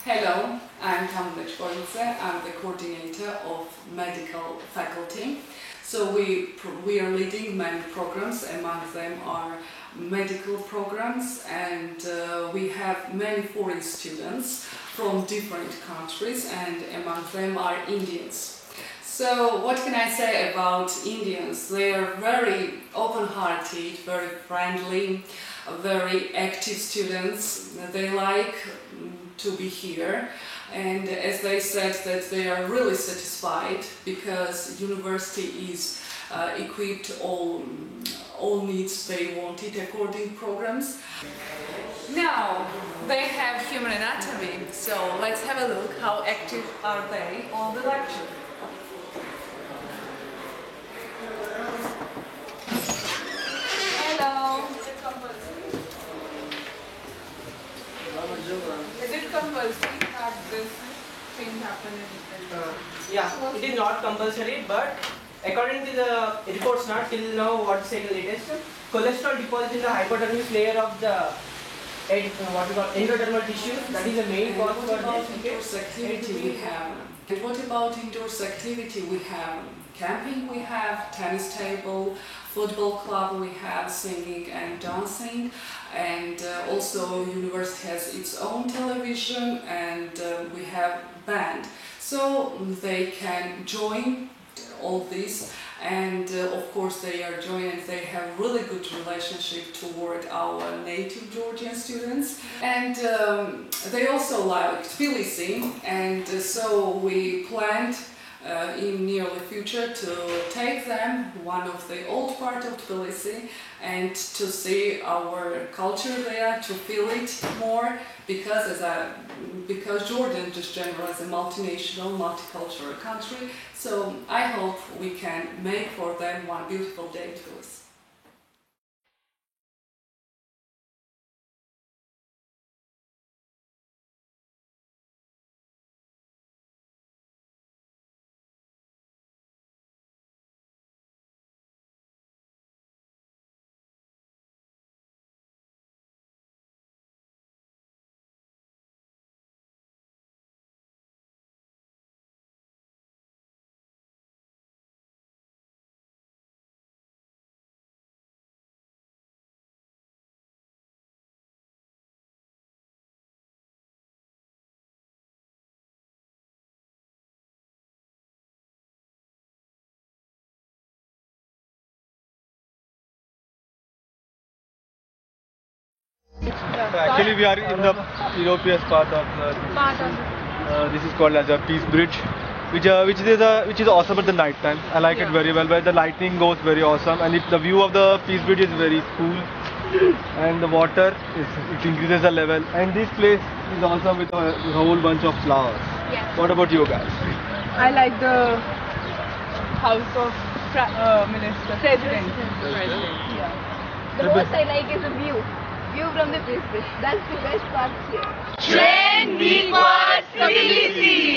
Hello, I'm Kamila Chkovice. I'm the coordinator of medical faculty. So we are leading many programs. Among them are medical programs, and we have many foreign students from different countries, and among them are Indians. So what can I say about Indians? They are very open-hearted, very friendly, very active students. They like to be here, and as they said that they are really satisfied because university is equipped all needs they wanted according programs. Now they have human anatomy, so let's have a look how active are they on the lecture. Hello. Is it compulsory that this thing happen in Yeah, it is not compulsory, but according to the reports not till now, what to say the latest, cholesterol deposit in the hypodermic layer of the what we call endodermal tissue, that is the main cause for indoors activity we have. And what about indoors activity we have? Camping we have, tennis table, football club we have, singing and dancing, and also university has its own television, and we have band. So they can join all this, and of course they are joining. They have really good relationship toward our native Georgian students, and they also like Tbilisi, and so we planned in nearly future to take them one of the old part of Tbilisi and to see our culture there, to feel it more, because because Jordan just generally is a multinational, multicultural country. So I hope we can make for them one beautiful day in Tbilisi. So actually we are in the European part of this is called as a Peace Bridge, which is awesome at the night time. I like it very well, where the lightning goes very awesome, and the view of the Peace Bridge is very cool, and the water it increases the level, and this place is awesome with a whole bunch of flowers. Yeah. What about you guys? I like the house of president. Yeah. The most I like is the view. View from the Peace Bridge. That's the best part here. Train me for Tbilisi!